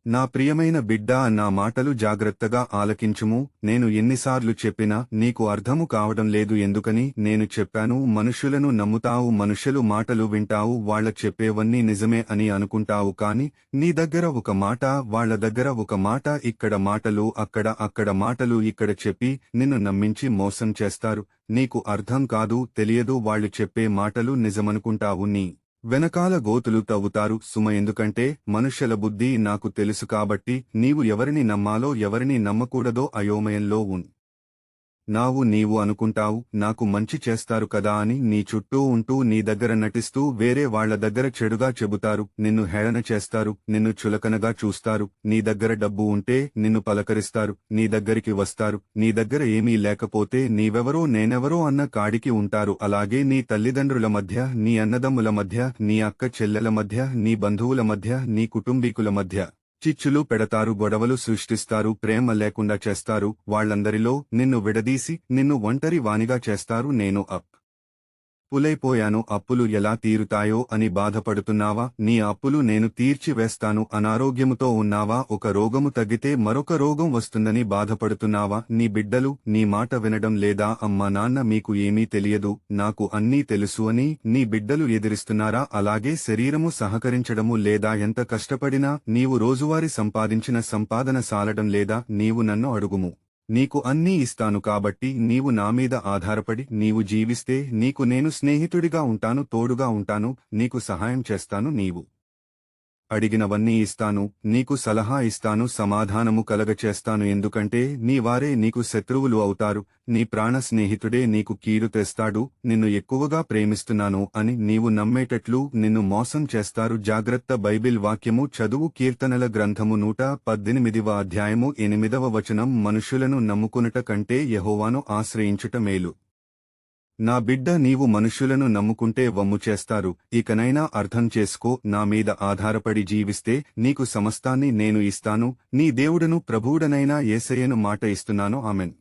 నా ప్రియమైన బిడ్డా, నా మాటలు జాగ్రత్తగా ఆలకించుము. నేను ఎన్నిసార్లు చెప్పినా నీకు అర్థము కావడం లేదు ఎందుకని నేను చెప్పాను. మనుషులను నమ్ముతావు, మనుషులు మాటలు వింటావు, వాళ్ళ చెప్పేవన్నీ నిజమే అని అనుకుంటావు. కాని నీ దగ్గర ఒక మాట, వాళ్ల దగ్గర ఒక మాట, ఇక్కడ మాటలు అక్కడ మాటలు ఇక్కడ చెప్పి నిన్ను నమ్మించి మోసం చేస్తారు. నీకు అర్థం కాదు, తెలియదు. వాళ్ళు చెప్పే మాటలు నిజమనుకుంటావు. నీ వెనకాల గోతులు తవ్వుతారు సుమ. ఎందుకంటే మనుష్యుల బుద్ధి నాకు తెలుసు కాబట్టి నీవు ఎవరిని నమ్మాలో ఎవరిని నమ్మకూడదో అయోమయంలో నీవు అనుకుంటావు నాకు మంచి చేస్తారు కదా అని. నీ చుట్టూ ఉంటూ నీ దగ్గర నటిస్తూ వేరే వాళ్ల దగ్గర చెడుగా చెబుతారు. నిన్ను హేళన చేస్తారు, నిన్ను చులకనగా చూస్తారు. నీ దగ్గర డబ్బు ఉంటే నిన్ను పలకరిస్తారు, నీ దగ్గరికి వస్తారు. నీ దగ్గర ఏమీ లేకపోతే నీవెవరో నేనెవరో అన్న కాడికి ఉంటారు. అలాగే నీ తల్లిదండ్రుల మధ్య, నీ అన్నదమ్ముల మధ్య, నీ అక్క చెల్లెల మధ్య, నీ బంధువుల మధ్య, నీ కుటుంబీకుల మధ్య చిచ్చులు పెడతారు, గొడవలు సృష్టిస్తారు, ప్రేమ లేకుండా చేస్తారు. వాళ్లందరిలో నిన్ను విడదీసి నిన్ను ఒంటరి వానిగా చేస్తారు. నేను అప్పులైపోయాను, అప్పులు ఎలా తీరుతాయో అని బాధపడుతున్నావా? నీ అప్పులు నేను తీర్చివేస్తాను. అనారోగ్యముతో ఉన్నావా? ఒక రోగము తగ్గితే మరొక రోగం వస్తుందని బాధపడుతున్నావా? నీ బిడ్డలు నీ మాట వినడం లేదా? అమ్మా నాన్న మీకు ఏమీ తెలియదు, నాకు అన్నీ తెలుసు అని నీ బిడ్డలు ఎదిరిస్తున్నారా? అలాగే శరీరము సహకరించడము లేదా? ఎంత కష్టపడినా నీవు రోజువారీ సంపాదించిన సంపాదన సాలడం లేదా? నీవు నన్ను అడుగుము, నీకు అన్నీ ఇస్తాను. కాబట్టి నీవు నామీద ఆధారపడి నీవు జీవిస్తే నీకు నేను స్నేహితుడిగా ఉంటాను, తోడుగా ఉంటాను, నీకు సహాయం చేస్తాను. నీవు అడిగినవన్నీ ఇస్తాను, నీకు సలహా ఇస్తాను, సమాధానము కలగచేస్తాను. ఎందుకంటే నీ వారే నీకు శత్రువులు అవుతారు, నీ ప్రాణ స్నేహితుడే నీకు కీడు తెస్తాడు. నిన్ను ఎక్కువగా ప్రేమిస్తున్నాను అని నీవు నమ్మేటట్లు నిన్ను మోసం చేస్తారు. జాగ్రత్త. బైబిల్ వాక్యము చదువు. కీర్తనల గ్రంథము 118వ అధ్యాయము 8వ వచనం. మనుషులను నమ్ముకునుట కంటే యెహోవాను ఆశ్రయించుట మేలు. నా బిడ్డ, నీవు మనుషులను నమ్ముకుంటే వమ్ము చేస్తారు. ఇకనైనా అర్థం చేసుకో. నా మీద ఆధారపడి జీవిస్తే నీకు సమస్తాన్ని నేను ఇస్తాను. నీ దేవుడను ప్రభువుడనైనా యేసయ్యను మాట ఇస్తున్నాను. ఆమెన్.